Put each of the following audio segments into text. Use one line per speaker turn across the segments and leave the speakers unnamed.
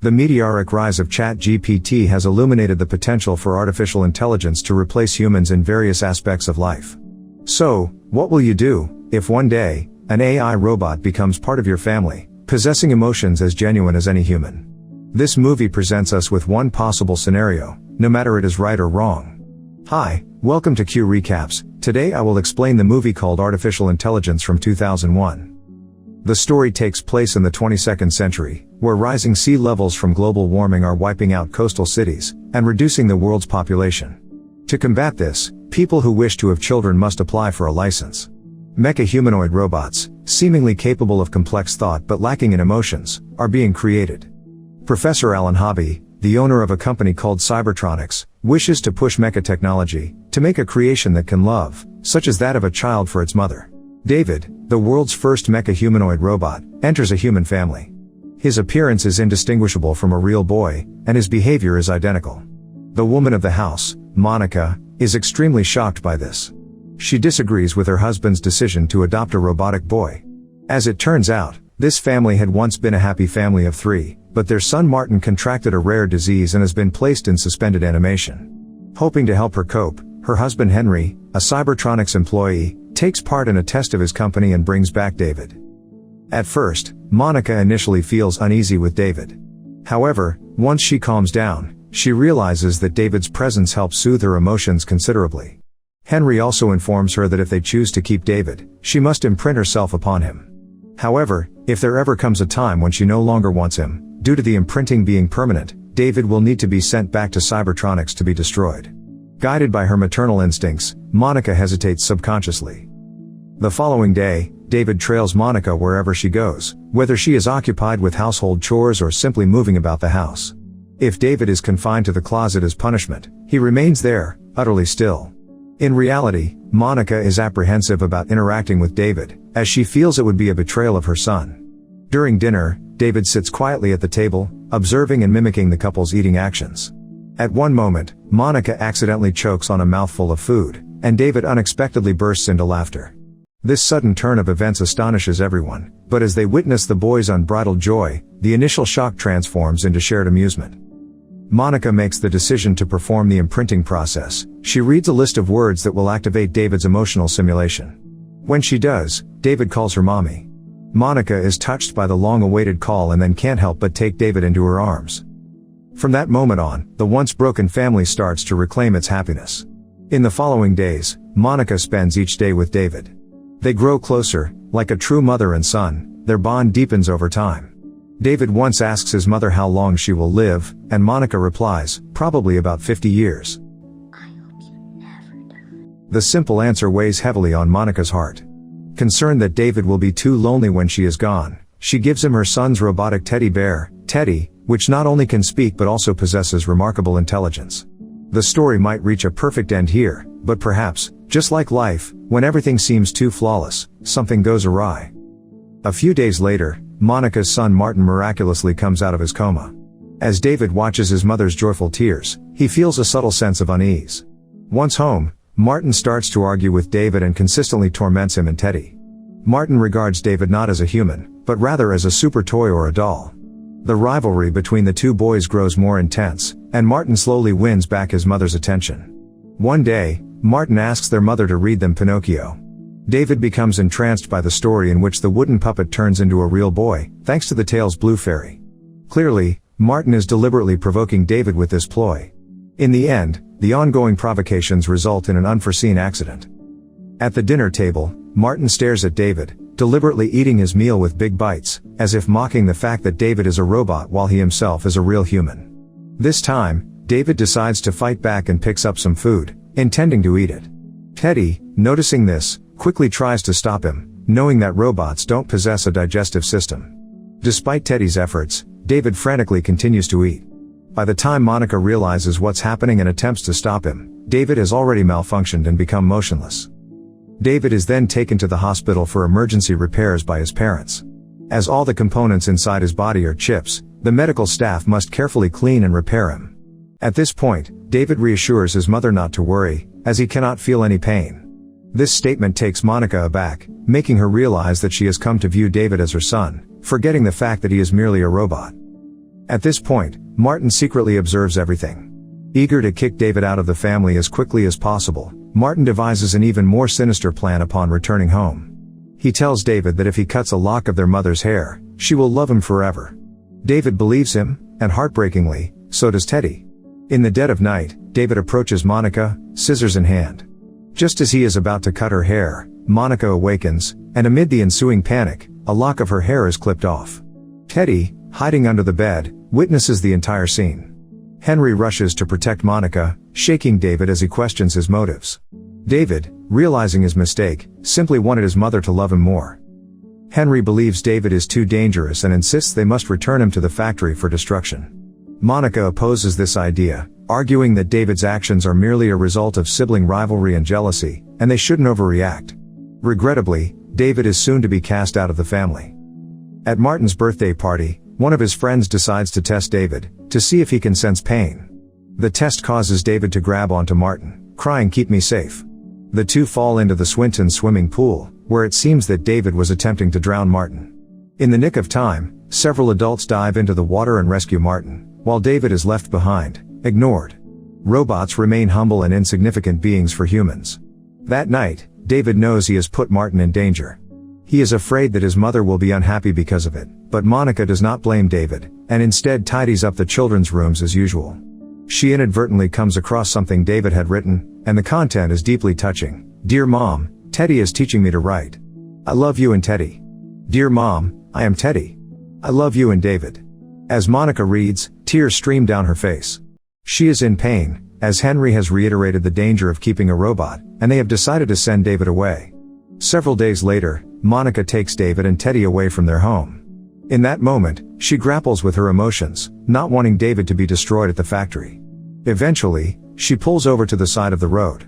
The meteoric rise of Chatgpt has illuminated the potential for artificial intelligence to replace humans in various aspects of life. So, what will you do if one day an AI robot becomes part of your family, possessing emotions as genuine as any human? This movie presents us with one possible scenario, no matter it is right or wrong. Hi, welcome to Q Recaps. Today I will explain the movie called Artificial Intelligence from 2001. The story takes place in the 22nd century, where rising sea levels from global warming are wiping out coastal cities and reducing the world's population. To combat this, people who wish to have children must apply for a license. Mecha humanoid robots, seemingly capable of complex thought but lacking in emotions, are being created. Professor Alan Hobby, the owner of a company called Cybertronics, wishes to push mecha technology to make a creation that can love, such as that of a child for its mother. David, the world's first mecha humanoid robot, enters a human family. His appearance is indistinguishable from a real boy, and his behavior is identical. The woman of the house, Monica, is extremely shocked by this. She disagrees with her husband's decision to adopt a robotic boy. As it turns out, this family had once been a happy family of 3, but their son Martin contracted a rare disease and has been placed in suspended animation. Hoping to help her cope, her husband Henry, a Cybertronics employee, takes part in a test of his company and brings back David. At first, Monica initially feels uneasy with David. However, once she calms down, she realizes that David's presence helps soothe her emotions considerably. Henry also informs her that if they choose to keep David, she must imprint herself upon him. However, if there ever comes a time when she no longer wants him, due to the imprinting being permanent, David will need to be sent back to Cybertronics to be destroyed. Guided by her maternal instincts, Monica hesitates subconsciously. The following day, David trails Monica wherever she goes, whether she is occupied with household chores or simply moving about the house. If David is confined to the closet as punishment, he remains there, utterly still. In reality, Monica is apprehensive about interacting with David, as she feels it would be a betrayal of her son. During dinner, David sits quietly at the table, observing and mimicking the couple's eating actions. At one moment, Monica accidentally chokes on a mouthful of food, and David unexpectedly bursts into laughter. This sudden turn of events astonishes everyone, but as they witness the boy's unbridled joy, the initial shock transforms into shared amusement. Monica makes the decision to perform the imprinting process. She reads a list of words that will activate David's emotional simulation. When she does, David calls her mommy. Monica is touched by the long-awaited call and then can't help but take David into her arms. From that moment on, the once broken family starts to reclaim its happiness. In the following days, Monica spends each day with David. They grow closer, like a true mother and son. Their bond deepens over time. David once asks his mother how long she will live, and Monica replies, probably about 50 years.
I hope you never die.
The simple answer weighs heavily on Monica's heart. Concerned that David will be too lonely when she is gone, she gives him her son's robotic teddy bear, Teddy, which not only can speak but also possesses remarkable intelligence. The story might reach a perfect end here, but perhaps, just like life, when everything seems too flawless, something goes awry. A few days later, Monica's son Martin miraculously comes out of his coma. As David watches his mother's joyful tears, he feels a subtle sense of unease. Once home, Martin starts to argue with David and consistently torments him and Teddy. Martin regards David not as a human, but rather as a super toy or a doll. The rivalry between the two boys grows more intense, and Martin slowly wins back his mother's attention. One day, Martin asks their mother to read them Pinocchio. David becomes entranced by the story in which the wooden puppet turns into a real boy, thanks to the tale's blue fairy. Clearly, Martin is deliberately provoking David with this ploy. In the end, the ongoing provocations result in an unforeseen accident. At the dinner table, Martin stares at David, deliberately eating his meal with big bites, as if mocking the fact that David is a robot while he himself is a real human. This time, David decides to fight back and picks up some food, intending to eat it. Teddy, noticing this, quickly tries to stop him, knowing that robots don't possess a digestive system. Despite Teddy's efforts, David frantically continues to eat. By the time Monica realizes what's happening and attempts to stop him, David has already malfunctioned and become motionless. David is then taken to the hospital for emergency repairs by his parents. As all the components inside his body are chips, the medical staff must carefully clean and repair him. At this point, David reassures his mother not to worry, as he cannot feel any pain. This statement takes Monica aback, making her realize that she has come to view David as her son, forgetting the fact that he is merely a robot. At this point, Martin secretly observes everything. Eager to kick David out of the family as quickly as possible, Martin devises an even more sinister plan upon returning home. He tells David that if he cuts a lock of their mother's hair, she will love him forever. David believes him, and heartbreakingly, so does Teddy. In the dead of night, David approaches Monica, scissors in hand. Just as he is about to cut her hair, Monica awakens, and amid the ensuing panic, a lock of her hair is clipped off. Teddy, hiding under the bed, witnesses the entire scene. Henry rushes to protect Monica, shaking David as he questions his motives. David, realizing his mistake, simply wanted his mother to love him more. Henry believes David is too dangerous and insists they must return him to the factory for destruction. Monica opposes this idea, arguing that David's actions are merely a result of sibling rivalry and jealousy, and they shouldn't overreact. Regrettably, David is soon to be cast out of the family. At Martin's birthday party, one of his friends decides to test David, to see if he can sense pain. The test causes David to grab onto Martin, crying, "Keep me safe." The two fall into the Swinton swimming pool, where it seems that David was attempting to drown Martin. In the nick of time, several adults dive into the water and rescue Martin, while David is left behind, ignored. Robots remain humble and insignificant beings for humans. That night, David knows he has put Martin in danger. He is afraid that his mother will be unhappy because of it, but Monica does not blame David, and instead tidies up the children's rooms as usual. She inadvertently comes across something David had written, and the content is deeply touching. "Dear Mom, Teddy is teaching me to write. I love you and Teddy. Dear Mom, I am Teddy. I love you and David." As Monica reads, tears stream down her face. She is in pain, as Henry has reiterated the danger of keeping a robot, and they have decided to send David away. Several days later, Monica takes David and Teddy away from their home. In that moment, she grapples with her emotions, not wanting David to be destroyed at the factory. Eventually, she pulls over to the side of the road.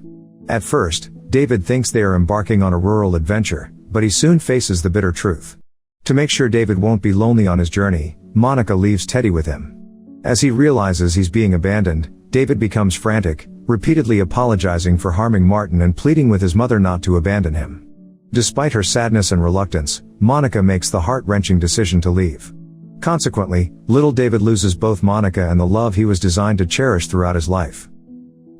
At first, David thinks they are embarking on a rural adventure, but he soon faces the bitter truth. To make sure David won't be lonely on his journey, Monica leaves Teddy with him. As he realizes he's being abandoned, David becomes frantic, repeatedly apologizing for harming Martin and pleading with his mother not to abandon him. Despite her sadness and reluctance, Monica makes the heart-wrenching decision to leave. Consequently, little David loses both Monica and the love he was designed to cherish throughout his life.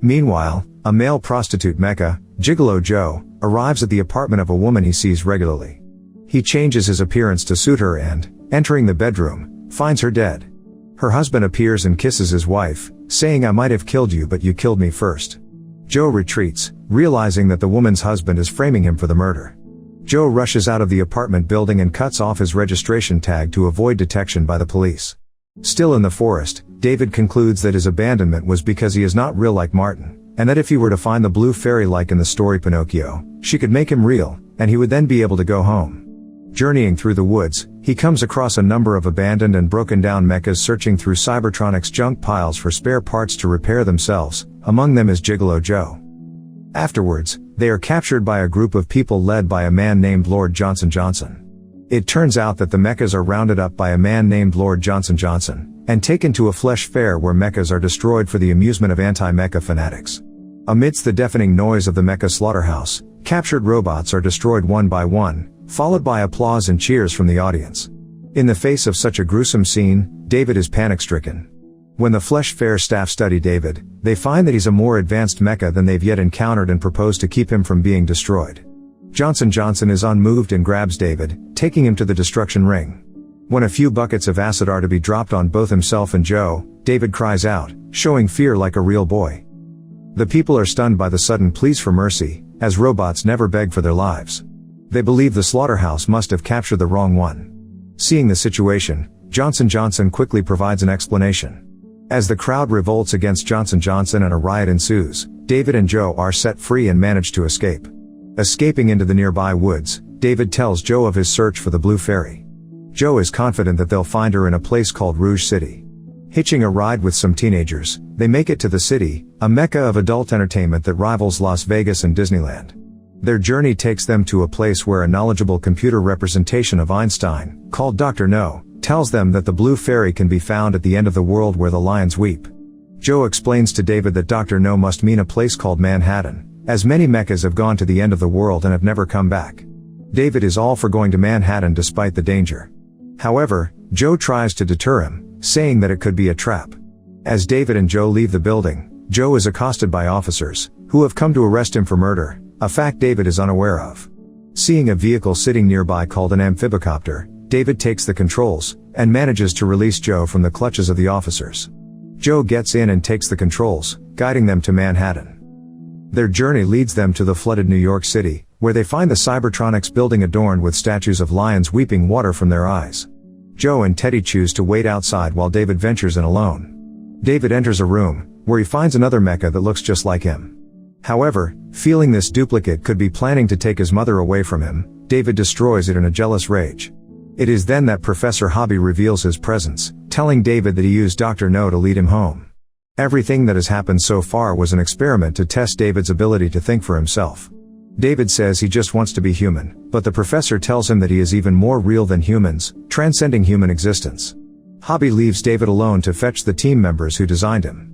Meanwhile, a male prostitute mecha, Gigolo Joe, arrives at the apartment of a woman he sees regularly. He changes his appearance to suit her and, entering the bedroom, finds her dead. Her husband appears and kisses his wife, saying, "I might have killed you, but you killed me first." Joe retreats, realizing that the woman's husband is framing him for the murder. Joe rushes out of the apartment building and cuts off his registration tag to avoid detection by the police. Still in the forest, David concludes that his abandonment was because he is not real like Martin, and that if he were to find the blue fairy like in the story Pinocchio, she could make him real, and he would then be able to go home. Journeying through the woods, he comes across a number of abandoned and broken down mechas searching through Cybertronics junk piles for spare parts to repair themselves, among them is Gigolo Joe. Afterwards, they are captured by a group of people led by a man named Lord Johnson Johnson. It turns out that the mechas are rounded up by a man named Lord Johnson Johnson, and taken to a flesh fair where mechas are destroyed for the amusement of anti-mecha fanatics. Amidst the deafening noise of the mecha slaughterhouse, captured robots are destroyed one by one, followed by applause and cheers from the audience. In the face of such a gruesome scene, David is panic-stricken. When the Flesh Fair staff study David, they find that he's a more advanced mecha than they've yet encountered and propose to keep him from being destroyed. Johnson Johnson is unmoved and grabs David, taking him to the destruction ring. When a few buckets of acid are to be dropped on both himself and Joe, David cries out, showing fear like a real boy. The people are stunned by the sudden pleas for mercy, as robots never beg for their lives. They believe the slaughterhouse must have captured the wrong one. Seeing the situation, Johnson Johnson quickly provides an explanation. As the crowd revolts against Johnson Johnson and a riot ensues, David and Joe are set free and manage to escape. Escaping into the nearby woods, David tells Joe of his search for the Blue Fairy. Joe is confident that they'll find her in a place called Rouge City. Hitching a ride with some teenagers, they make it to the city, a mecca of adult entertainment that rivals Las Vegas and Disneyland. Their journey takes them to a place where a knowledgeable computer representation of Einstein, called Dr. No, tells them that the Blue Fairy can be found at the end of the world where the lions weep. Joe explains to David that Dr. No must mean a place called Manhattan, as many mechas have gone to the end of the world and have never come back. David is all for going to Manhattan despite the danger. However, Joe tries to deter him, saying that it could be a trap. As David and Joe leave the building, Joe is accosted by officers, who have come to arrest him for murder, a fact David is unaware of. Seeing a vehicle sitting nearby called an amphibicopter, David takes the controls, and manages to release Joe from the clutches of the officers. Joe gets in and takes the controls, guiding them to Manhattan. Their journey leads them to the flooded New York City, where they find the Cybertronics building adorned with statues of lions weeping water from their eyes. Joe and Teddy choose to wait outside while David ventures in alone. David enters a room, where he finds another mecha that looks just like him. However, feeling this duplicate could be planning to take his mother away from him, David destroys it in a jealous rage. It is then that Professor Hobby reveals his presence, telling David that he used Dr. No to lead him home. Everything that has happened so far was an experiment to test David's ability to think for himself. David says he just wants to be human, but the professor tells him that he is even more real than humans, transcending human existence. Hobby leaves David alone to fetch the team members who designed him.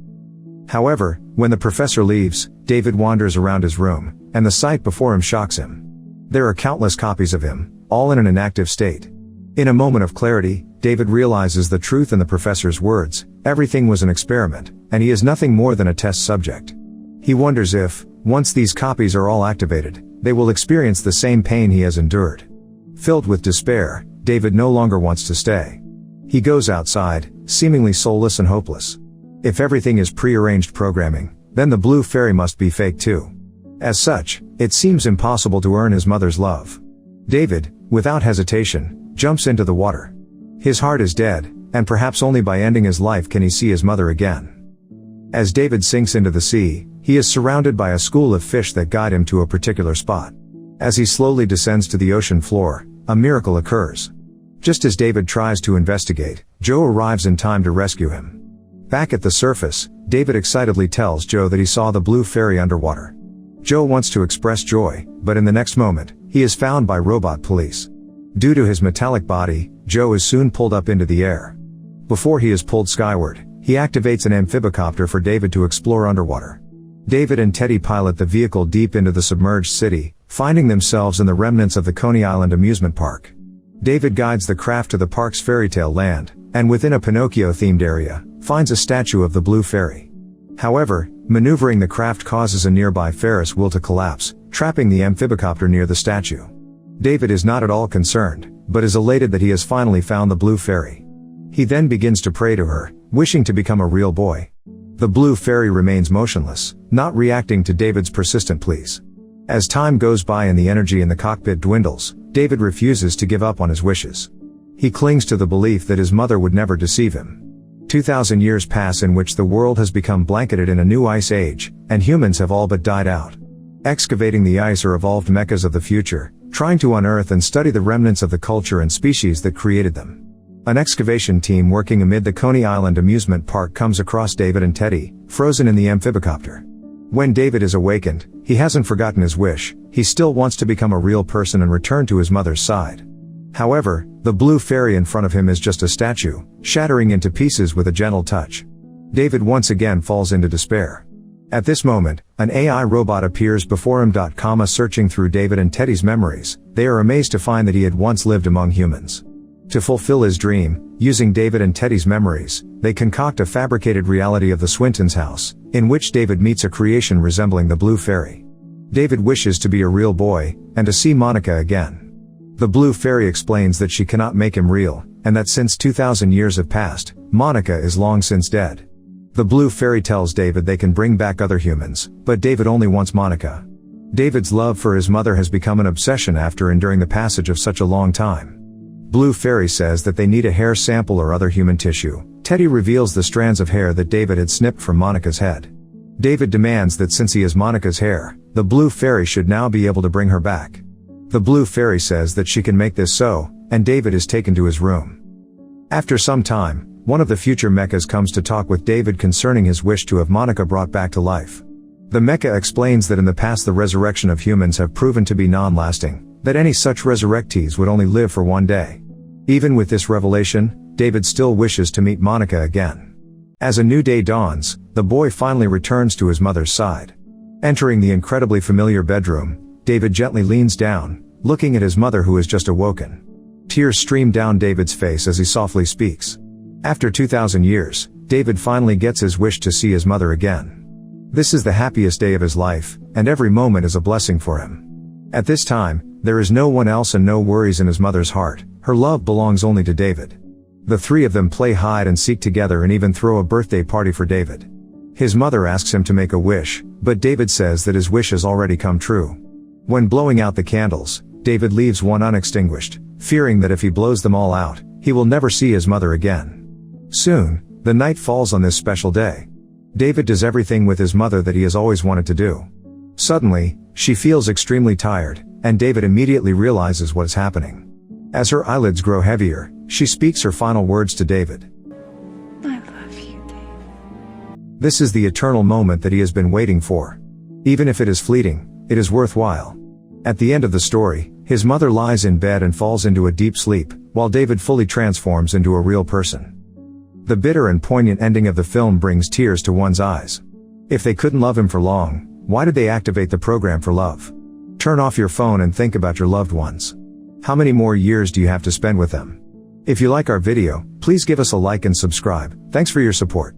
However, when the professor leaves, David wanders around his room, and the sight before him shocks him. There are countless copies of him, all in an inactive state. In a moment of clarity, David realizes the truth in the professor's words: everything was an experiment, and he is nothing more than a test subject. He wonders if, once these copies are all activated, they will experience the same pain he has endured. Filled with despair, David no longer wants to stay. He goes outside, seemingly soulless and hopeless. If everything is pre-arranged programming, then the blue fairy must be fake too. As such, it seems impossible to earn his mother's love. David, without hesitation, jumps into the water. His heart is dead, and perhaps only by ending his life can he see his mother again. As David sinks into the sea, he is surrounded by a school of fish that guide him to a particular spot. As he slowly descends to the ocean floor, a miracle occurs. Just as David tries to investigate, Joe arrives in time to rescue him. Back at the surface, David excitedly tells Joe that he saw the blue fairy underwater. Joe wants to express joy, but in the next moment, he is found by robot police. Due to his metallic body, Joe is soon pulled up into the air. Before he is pulled skyward, he activates an amphibicopter for David to explore underwater. David and Teddy pilot the vehicle deep into the submerged city, finding themselves in the remnants of the Coney Island amusement park. David guides the craft to the park's fairytale land, and within a Pinocchio-themed area, finds a statue of the blue fairy. However, maneuvering the craft causes a nearby Ferris wheel to collapse, trapping the amphibicopter near the statue. David is not at all concerned, but is elated that he has finally found the blue fairy. He then begins to pray to her, wishing to become a real boy. The blue fairy remains motionless, not reacting to David's persistent pleas. As time goes by and the energy in the cockpit dwindles, David refuses to give up on his wishes. He clings to the belief that his mother would never deceive him. 2,000 years pass in which the world has become blanketed in a new ice age, and humans have all but died out. Excavating the ice are evolved mechas of the future, trying to unearth and study the remnants of the culture and species that created them. An excavation team working amid the Coney Island amusement park comes across David and Teddy, frozen in the amphibicopter. When David is awakened, he hasn't forgotten his wish. He still wants to become a real person and return to his mother's side. However, the blue fairy in front of him is just a statue, shattering into pieces with a gentle touch. David once again falls into despair. At this moment, an AI robot appears before him. Searching through David and Teddy's memories, they are amazed to find that he had once lived among humans. To fulfill his dream, using David and Teddy's memories, they concoct a fabricated reality of the Swintons' house, in which David meets a creation resembling the blue fairy. David wishes to be a real boy, and to see Monica again. The blue fairy explains that she cannot make him real, and that since 2,000 years have passed, Monica is long since dead. The blue fairy tells David they can bring back other humans, but David only wants Monica. David's love for his mother has become an obsession after enduring the passage of such a long time. Blue fairy says that they need a hair sample or other human tissue. Teddy reveals the strands of hair that David had snipped from Monica's head. David demands that since he is Monica's hair, the blue fairy should now be able to bring her back. The blue fairy says that she can make this so, and David is taken to his room. After some time, one of the future mechas comes to talk with David concerning his wish to have Monica brought back to life. The mecha explains that in the past the resurrection of humans have proven to be non-lasting, that any such resurrectees would only live for one day. Even with this revelation, David still wishes to meet Monica again. As a new day dawns, the boy finally returns to his mother's side. Entering the incredibly familiar bedroom, David gently leans down, looking at his mother who has just awoken. Tears stream down David's face as he softly speaks. After 2,000 years, David finally gets his wish to see his mother again. This is the happiest day of his life, and every moment is a blessing for him. At this time, there is no one else and no worries in his mother's heart. Her love belongs only to David. The three of them play hide and seek together and even throw a birthday party for David. His mother asks him to make a wish, but David says that his wish has already come true. When blowing out the candles, David leaves one unextinguished, fearing that if he blows them all out, he will never see his mother again. Soon, the night falls on this special day. David does everything with his mother that he has always wanted to do. Suddenly, she feels extremely tired, and David immediately realizes what is happening. As her eyelids grow heavier, she speaks her final words to David.
I love you, Dave.
This is the eternal moment that he has been waiting for. Even if it is fleeting, it is worthwhile. At the end of the story, his mother lies in bed and falls into a deep sleep, while David fully transforms into a real person. The bitter and poignant ending of the film brings tears to one's eyes. If they couldn't love him for long, why did they activate the program for love? Turn off your phone and think about your loved ones. How many more years do you have to spend with them? If you like our video, please give us a like and subscribe. Thanks for your support.